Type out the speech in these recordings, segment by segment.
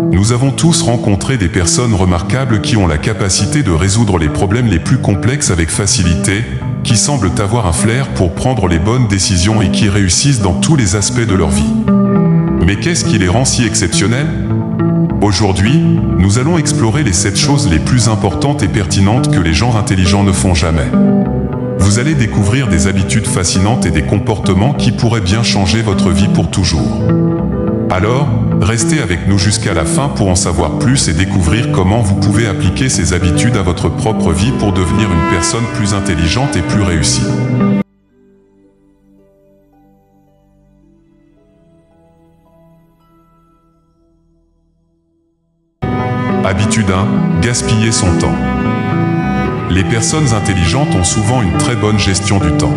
Nous avons tous rencontré des personnes remarquables qui ont la capacité de résoudre les problèmes les plus complexes avec facilité, qui semblent avoir un flair pour prendre les bonnes décisions et qui réussissent dans tous les aspects de leur vie. Mais qu'est-ce qui les rend si exceptionnels ? Aujourd'hui, nous allons explorer les 7 choses les plus importantes et pertinentes que les gens intelligents ne font jamais. Vous allez découvrir des habitudes fascinantes et des comportements qui pourraient bien changer votre vie pour toujours. Alors, restez avec nous jusqu'à la fin pour en savoir plus et découvrir comment vous pouvez appliquer ces habitudes à votre propre vie pour devenir une personne plus intelligente et plus réussie. Habitude 1. Gaspiller son temps. Les personnes intelligentes ont souvent une très bonne gestion du temps.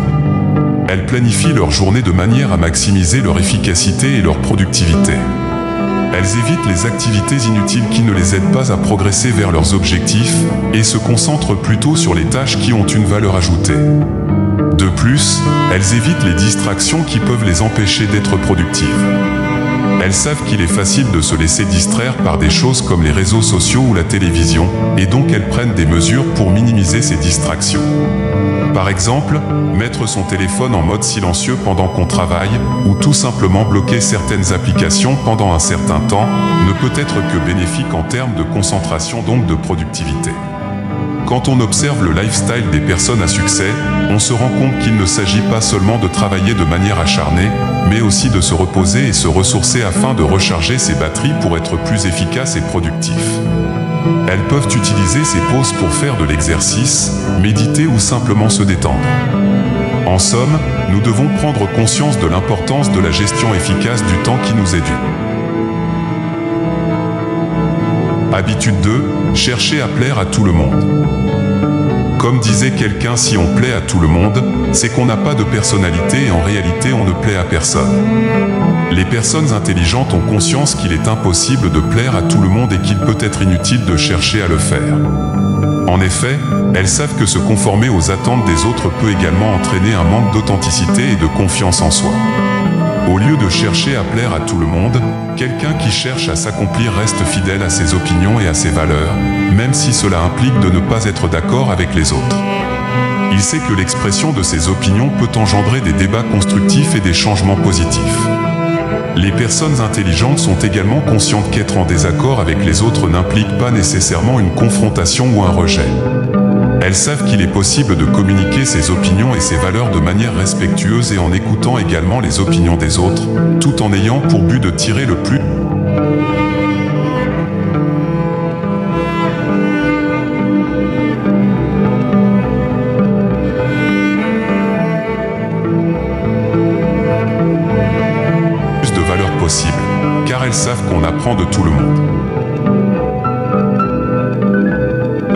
Elles planifient leur journée de manière à maximiser leur efficacité et leur productivité. Elles évitent les activités inutiles qui ne les aident pas à progresser vers leurs objectifs et se concentrent plutôt sur les tâches qui ont une valeur ajoutée. De plus, elles évitent les distractions qui peuvent les empêcher d'être productives. Elles savent qu'il est facile de se laisser distraire par des choses comme les réseaux sociaux ou la télévision, et donc elles prennent des mesures pour minimiser ces distractions. Par exemple, mettre son téléphone en mode silencieux pendant qu'on travaille, ou tout simplement bloquer certaines applications pendant un certain temps, ne peut être que bénéfique en termes de concentration, donc de productivité. Quand on observe le lifestyle des personnes à succès, on se rend compte qu'il ne s'agit pas seulement de travailler de manière acharnée, mais aussi de se reposer et se ressourcer afin de recharger ses batteries pour être plus efficace et productif. Elles peuvent utiliser ces pauses pour faire de l'exercice, méditer ou simplement se détendre. En somme, nous devons prendre conscience de l'importance de la gestion efficace du temps qui nous est due. Habitude 2. Chercher à plaire à tout le monde. Comme disait quelqu'un, si on plaît à tout le monde, c'est qu'on n'a pas de personnalité et en réalité on ne plaît à personne. Les personnes intelligentes ont conscience qu'il est impossible de plaire à tout le monde et qu'il peut être inutile de chercher à le faire. En effet, elles savent que se conformer aux attentes des autres peut également entraîner un manque d'authenticité et de confiance en soi. Au lieu de chercher à plaire à tout le monde, quelqu'un qui cherche à s'accomplir reste fidèle à ses opinions et à ses valeurs, même si cela implique de ne pas être d'accord avec les autres. Il sait que l'expression de ses opinions peut engendrer des débats constructifs et des changements positifs. Les personnes intelligentes sont également conscientes qu'être en désaccord avec les autres n'implique pas nécessairement une confrontation ou un rejet. Elles savent qu'il est possible de communiquer ses opinions et ses valeurs de manière respectueuse et en écoutant également les opinions des autres, tout en ayant pour but de tirer le plus de valeur possible, car elles savent qu'on apprend de tout le monde.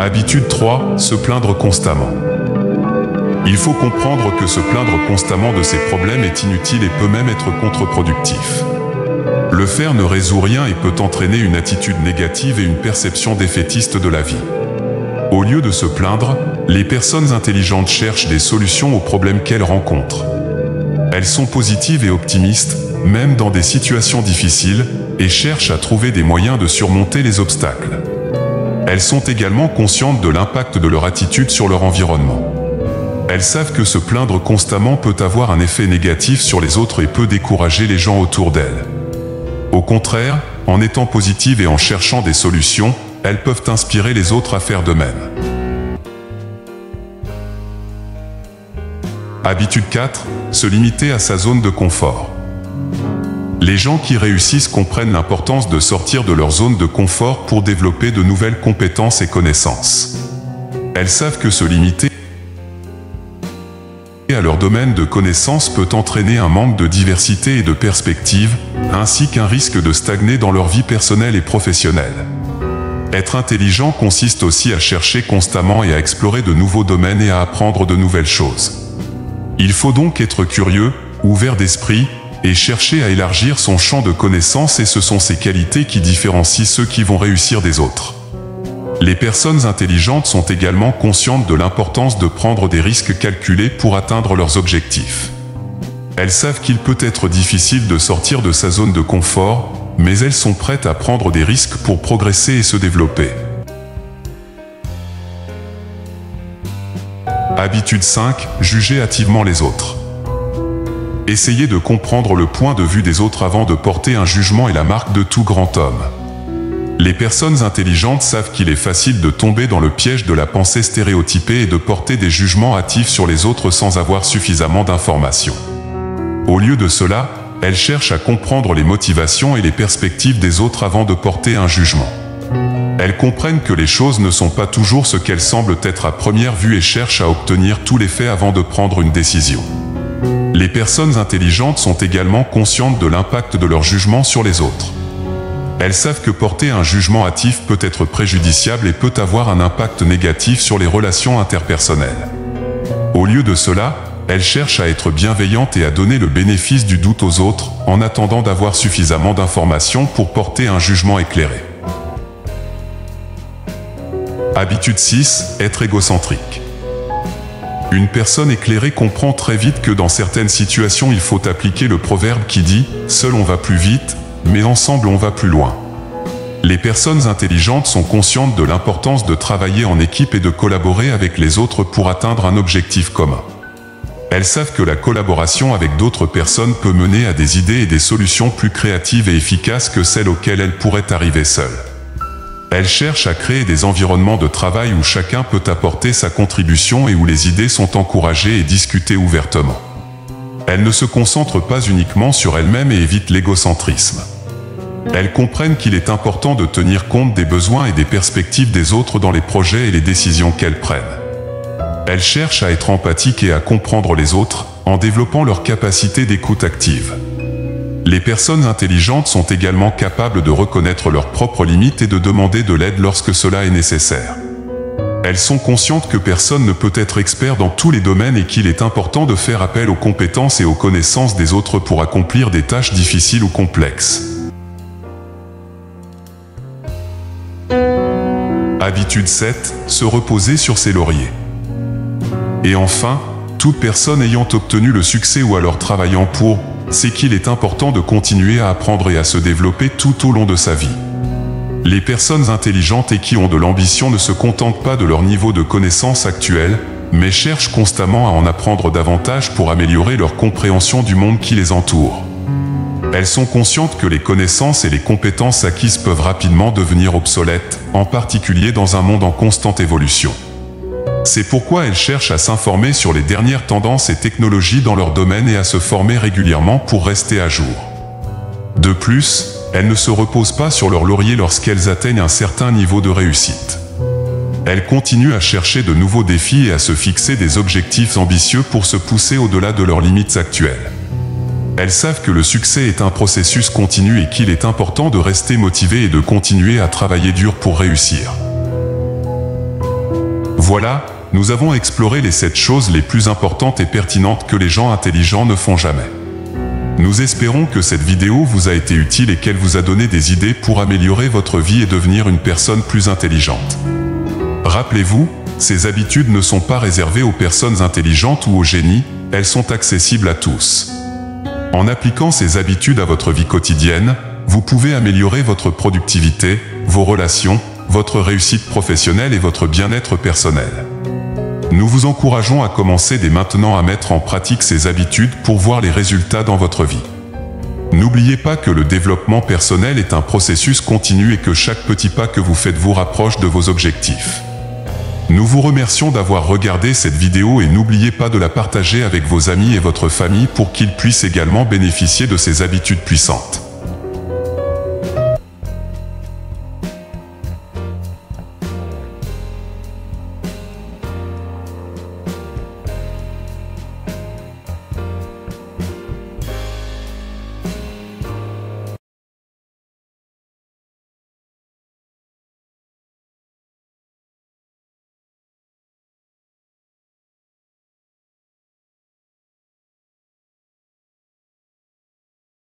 Habitude 3. Se plaindre constamment. Il faut comprendre que se plaindre constamment de ses problèmes est inutile et peut même être contre-productif. Le faire ne résout rien et peut entraîner une attitude négative et une perception défaitiste de la vie. Au lieu de se plaindre, les personnes intelligentes cherchent des solutions aux problèmes qu'elles rencontrent. Elles sont positives et optimistes, même dans des situations difficiles, et cherchent à trouver des moyens de surmonter les obstacles. Elles sont également conscientes de l'impact de leur attitude sur leur environnement. Elles savent que se plaindre constamment peut avoir un effet négatif sur les autres et peut décourager les gens autour d'elles. Au contraire, en étant positives et en cherchant des solutions, elles peuvent inspirer les autres à faire de même. Habitude 4. Se limiter à sa zone de confort. Les gens qui réussissent comprennent l'importance de sortir de leur zone de confort pour développer de nouvelles compétences et connaissances. Elles savent que se limiter à leur domaine de connaissances peut entraîner un manque de diversité et de perspective, ainsi qu'un risque de stagner dans leur vie personnelle et professionnelle. Être intelligent consiste aussi à chercher constamment et à explorer de nouveaux domaines et à apprendre de nouvelles choses. Il faut donc être curieux, ouvert d'esprit, et chercher à élargir son champ de connaissances, et ce sont ces qualités qui différencient ceux qui vont réussir des autres. Les personnes intelligentes sont également conscientes de l'importance de prendre des risques calculés pour atteindre leurs objectifs. Elles savent qu'il peut être difficile de sortir de sa zone de confort, mais elles sont prêtes à prendre des risques pour progresser et se développer. Habitude 5. Jugez hâtivement les autres. Essayez de comprendre le point de vue des autres avant de porter un jugement est la marque de tout grand homme. Les personnes intelligentes savent qu'il est facile de tomber dans le piège de la pensée stéréotypée et de porter des jugements hâtifs sur les autres sans avoir suffisamment d'informations. Au lieu de cela, elles cherchent à comprendre les motivations et les perspectives des autres avant de porter un jugement. Elles comprennent que les choses ne sont pas toujours ce qu'elles semblent être à première vue et cherchent à obtenir tous les faits avant de prendre une décision. Les personnes intelligentes sont également conscientes de l'impact de leur jugement sur les autres. Elles savent que porter un jugement hâtif peut être préjudiciable et peut avoir un impact négatif sur les relations interpersonnelles. Au lieu de cela, elles cherchent à être bienveillantes et à donner le bénéfice du doute aux autres, en attendant d'avoir suffisamment d'informations pour porter un jugement éclairé. Habitude 6. Être égocentrique. Une personne éclairée comprend très vite que dans certaines situations il faut appliquer le proverbe qui dit « Seul on va plus vite, mais ensemble on va plus loin ». Les personnes intelligentes sont conscientes de l'importance de travailler en équipe et de collaborer avec les autres pour atteindre un objectif commun. Elles savent que la collaboration avec d'autres personnes peut mener à des idées et des solutions plus créatives et efficaces que celles auxquelles elles pourraient arriver seules. Elles cherchent à créer des environnements de travail où chacun peut apporter sa contribution et où les idées sont encouragées et discutées ouvertement. Elles ne se concentrent pas uniquement sur elles-mêmes et évitent l'égocentrisme. Elles comprennent qu'il est important de tenir compte des besoins et des perspectives des autres dans les projets et les décisions qu'elles prennent. Elles cherchent à être empathiques et à comprendre les autres, en développant leur capacité d'écoute active. Les personnes intelligentes sont également capables de reconnaître leurs propres limites et de demander de l'aide lorsque cela est nécessaire. Elles sont conscientes que personne ne peut être expert dans tous les domaines et qu'il est important de faire appel aux compétences et aux connaissances des autres pour accomplir des tâches difficiles ou complexes. Habitude 7. Se reposer sur ses lauriers. Et enfin, toute personne ayant obtenu le succès ou alors travaillant pour, c'est qu'il est important de continuer à apprendre et à se développer tout au long de sa vie. Les personnes intelligentes et qui ont de l'ambition ne se contentent pas de leur niveau de connaissance actuel, mais cherchent constamment à en apprendre davantage pour améliorer leur compréhension du monde qui les entoure. Elles sont conscientes que les connaissances et les compétences acquises peuvent rapidement devenir obsolètes, en particulier dans un monde en constante évolution. C'est pourquoi elles cherchent à s'informer sur les dernières tendances et technologies dans leur domaine et à se former régulièrement pour rester à jour. De plus, elles ne se reposent pas sur leur laurier lorsqu'elles atteignent un certain niveau de réussite. Elles continuent à chercher de nouveaux défis et à se fixer des objectifs ambitieux pour se pousser au-delà de leurs limites actuelles. Elles savent que le succès est un processus continu et qu'il est important de rester motivé et de continuer à travailler dur pour réussir. Voilà, nous avons exploré les 7 choses les plus importantes et pertinentes que les gens intelligents ne font jamais. Nous espérons que cette vidéo vous a été utile et qu'elle vous a donné des idées pour améliorer votre vie et devenir une personne plus intelligente. Rappelez-vous, ces habitudes ne sont pas réservées aux personnes intelligentes ou aux génies, elles sont accessibles à tous. En appliquant ces habitudes à votre vie quotidienne, vous pouvez améliorer votre productivité, vos relations, votre réussite professionnelle et votre bien-être personnel. Nous vous encourageons à commencer dès maintenant à mettre en pratique ces habitudes pour voir les résultats dans votre vie. N'oubliez pas que le développement personnel est un processus continu et que chaque petit pas que vous faites vous rapproche de vos objectifs. Nous vous remercions d'avoir regardé cette vidéo et n'oubliez pas de la partager avec vos amis et votre famille pour qu'ils puissent également bénéficier de ces habitudes puissantes.